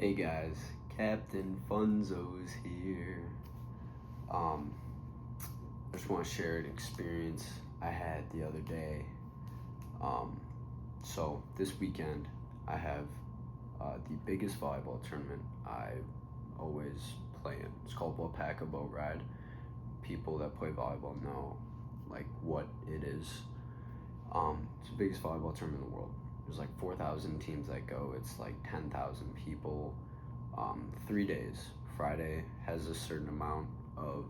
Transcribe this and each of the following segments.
Hey guys, Captain Funzo's here. I just want to share an experience I had the other day. So this weekend I have the biggest volleyball tournament I always play in. It's called Wapaka Boat Ride. People that play volleyball know like what it is. It's the biggest volleyball tournament in the world. There's like 4,000 teams that go. It's like 10,000 people. 3 days. Friday has a certain amount of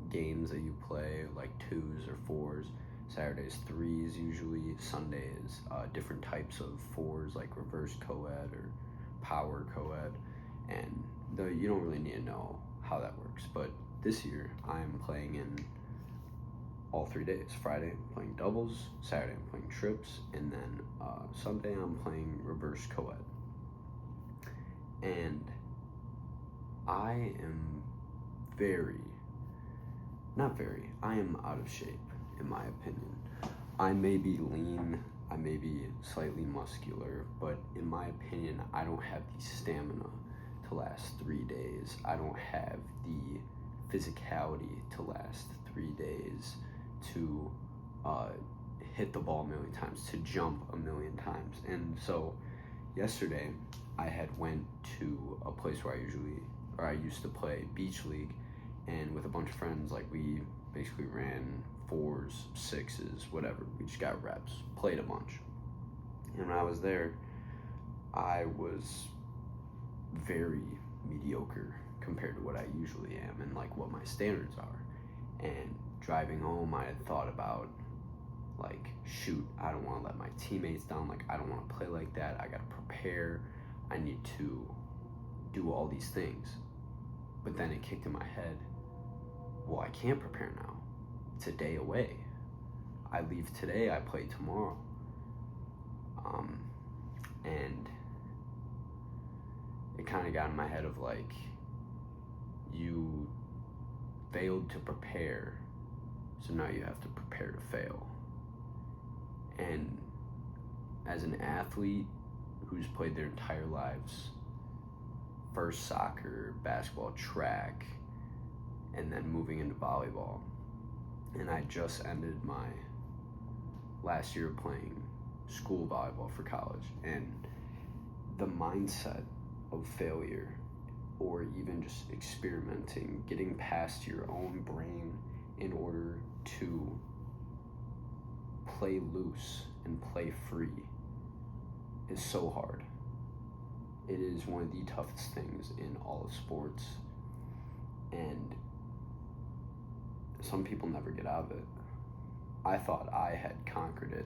games that you play, like twos or fours. Saturday's threes usually. Sundays different types of fours, like reverse co-ed or power co-ed. And you don't really need to know how that works. But this year I'm playing in all 3 days. Friday I'm playing doubles, Saturday I'm playing trips, and then Sunday I'm playing reverse co-ed. And I am I am out of shape, in my opinion. I may be lean, I may be slightly muscular, but in my opinion, I don't have the stamina to last 3 days. I don't have the physicality to last 3 days, to hit the ball a million times, to jump a million times. And so yesterday I had went to a place where I used to play beach league, and with a bunch of friends, like we basically ran fours, sixes, whatever. We just got reps, played a bunch. And when I was there, I was very mediocre compared to what I usually am and like what my standards are. And driving home, I had thought about like, shoot, I don't want to let my teammates down. Like, I don't want to play like that. I got to prepare. I need to do all these things. But then it kicked in my head, well, I can't prepare now. It's a day away. I leave today, I play tomorrow. And it kind of got in my head of like, you failed to prepare, so now you have to prepare to fail. And as an athlete who's played their entire lives, first soccer, basketball, track, and then moving into volleyball, and I just ended my last year of playing school volleyball for college, and the mindset of failure, or even just experimenting, getting past your own brain in order to play loose and play free, is so hard. It is one of the toughest things in all of sports, and some people never get out of it. I thought I had conquered it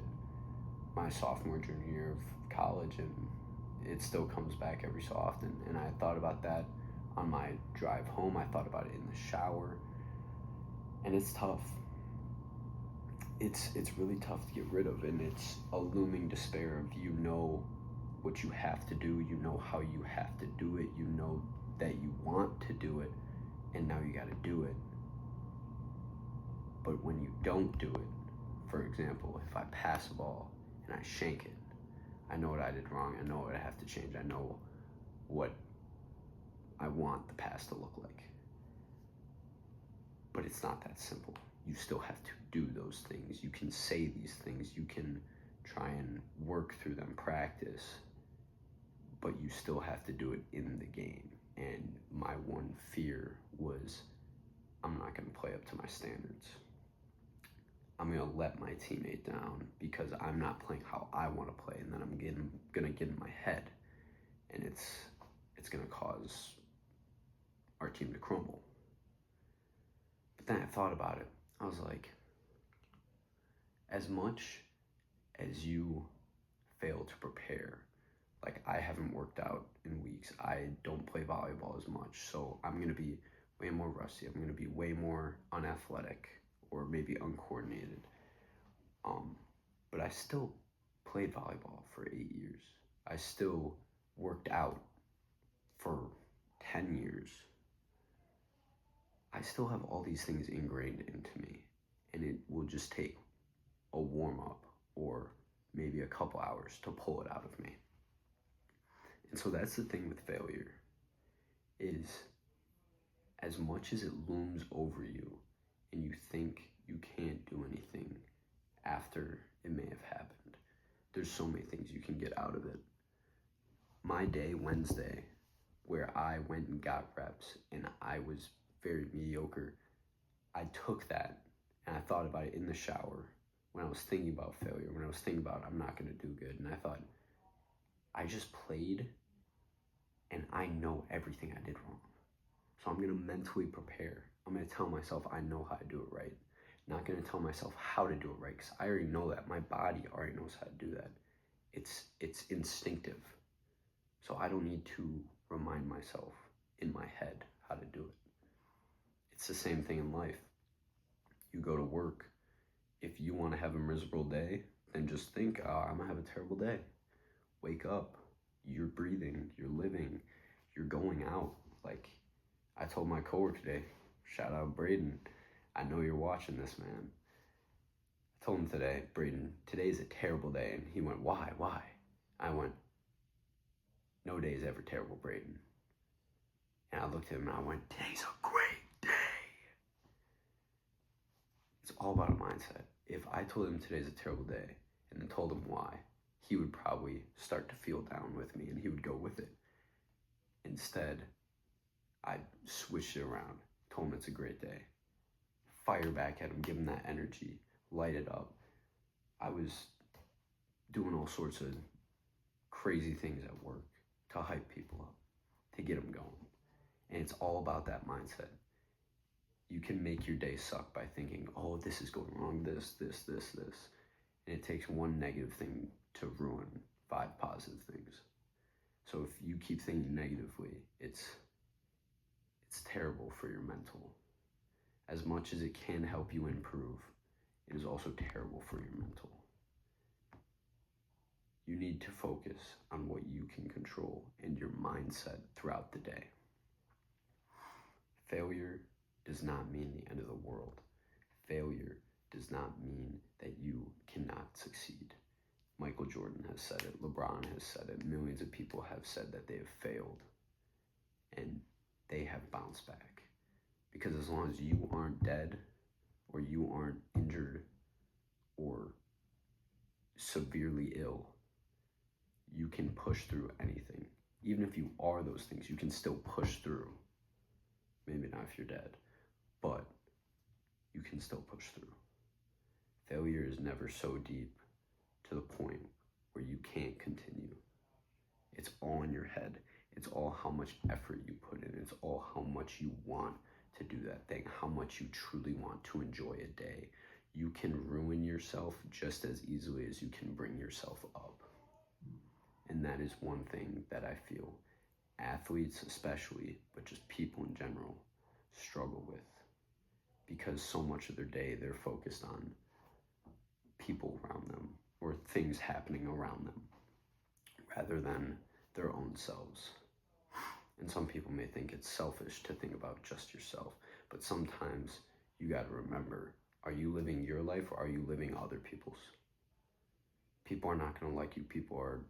my sophomore, junior year of college, and it still comes back every so often. And I thought about that on my drive home. I thought about it in the shower, and it's tough. It's really tough to get rid of, and it's a looming despair of, you know what you have to do, you know how you have to do it, you know that you want to do it, and now you got to do it. But when you don't do it, for example, if I pass a ball and I shank it, I know what I did wrong, I know what I have to change, I know what I want the pass to look like. But it's not that simple. You still have to do those things. You can say these things, you can try and work through them, practice, but you still have to do it in the game. And my one fear was, I'm not going to play up to my standards. I'm going to let my teammate down because I'm not playing how I want to play, and then I'm going to get in my head, and it's going to cause our team to crumble. But then I thought about it. I was like, as much as you fail to prepare, like I haven't worked out in weeks, I don't play volleyball as much, so I'm going to be way more rusty, I'm going to be way more unathletic, or maybe uncoordinated. But I still played volleyball for 8 years. I still worked out for 10 years. I still have all these things ingrained into me, and it will just take a warm up or maybe a couple hours to pull it out of me. And so that's the thing with failure is as much as it looms over you and you think you can't do anything after it may have happened, there's so many things you can get out of it. My day Wednesday, where I went and got reps and I was very mediocre, I took that and I thought about it in the shower when I was thinking about failure, when I was thinking about I'm not going to do good. And I thought, I just played and I know everything I did wrong. So I'm going to mentally prepare. I'm going to tell myself I know how to do it right. Not going to tell myself how to do it right because I already know that. My body already knows how to do that. It's instinctive. So I don't need to remind myself in my head how to do it. It's the same thing in life. You go to work. If you want to have a miserable day, then just think, oh, I'm going to have a terrible day. Wake up. You're breathing. You're living. You're going out. Like I told my coworker today, shout out Braden. I know you're watching this, man. I told him today, Braden, today's a terrible day. And he went, why? I went, no day is ever terrible, Braden. And I looked at him and I went, today's a great day. It's all about a mindset. If I told him today's a terrible day and then told him why, he would probably start to feel down with me and he would go with it. Instead, I switched it around, told him it's a great day, fire back at him, give him that energy, light it up. I was doing all sorts of crazy things at work to hype people up, to get them going. And it's all about that mindset. You can make your day suck by thinking, oh, this is going wrong, this. And it takes one negative thing to ruin 5 positive things. So if you keep thinking negatively, it's terrible for your mental. As much as it can help you improve, it is also terrible for your mental. You need to focus on what you can control and your mindset throughout the day. Failure does not mean the end of the world. Failure does not mean that you cannot succeed. Michael Jordan has said it. LeBron has said it. Millions of people have said that they have failed and they have bounced back. Because as long as you aren't dead or you aren't injured or severely ill, you can push through anything. Even if you are those things, you can still push through. Maybe not if you're dead, but you can still push through. Failure is never so deep to the point where you can't continue. It's all in your head. It's all how much effort you put in. It's all how much you want to do that thing, how much you truly want to enjoy a day. You can ruin yourself just as easily as you can bring yourself up. And that is one thing that I feel athletes especially, but just people in general, struggle with. Because so much of their day they're focused on people around them or things happening around them rather than their own selves. And some people may think it's selfish to think about just yourself, but sometimes you got to remember, are you living your life or are you living other people's? People are not going to like you. People are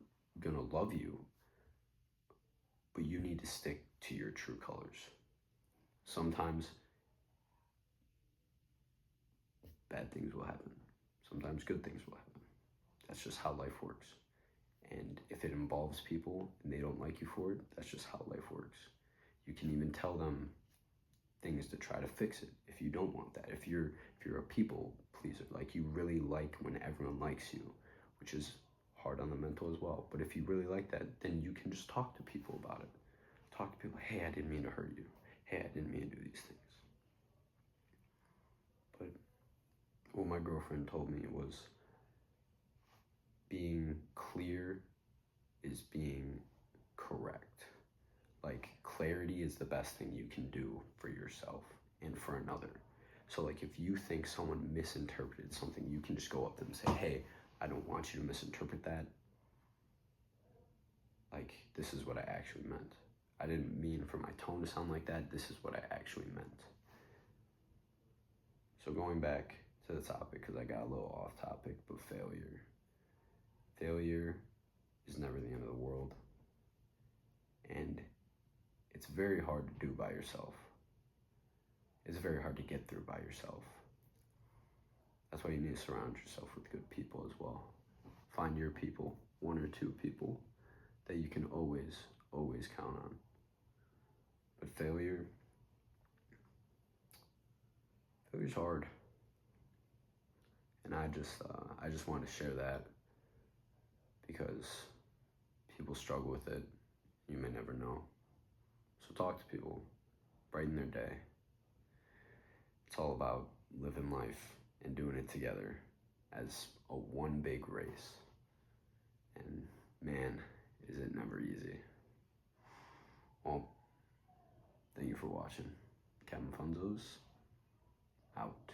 going to love you, but you need to stick to your true colors. Sometimes bad things will happen. Sometimes good things will happen. That's just how life works. And if it involves people and they don't like you for it, that's just how life works. You can even tell them things to try to fix it if you don't want that. If you're a people pleaser, like you really like when everyone likes you, which is hard on the mental as well. But if you really like that, then you can just talk to people about it. Talk to people, hey, I didn't mean to hurt you. Hey, I didn't mean to do these things. But what my girlfriend told me was being clear is being correct. Like clarity is the best thing you can do for yourself and for another. So like if you think someone misinterpreted something, you can just go up to them and say, hey, I don't want you to misinterpret that. Like, this is what I actually meant. I didn't mean for my tone to sound like that. This is what I actually meant. So going back to the topic, because I got a little off topic, but failure. Failure is never the end of the world. it's very hard to do by yourself. It's very hard to get through by yourself. That's why you need to surround yourself with good people as well. Find your people, one or two people that you can always count on. But failure's hard. And I just want to share that because people struggle with it. You may never know. So talk to people, brighten their day. It's all about living life and doing it together as a one big race. And man, is it never easy. Well, thank you for watching. Kevin Funzos, out.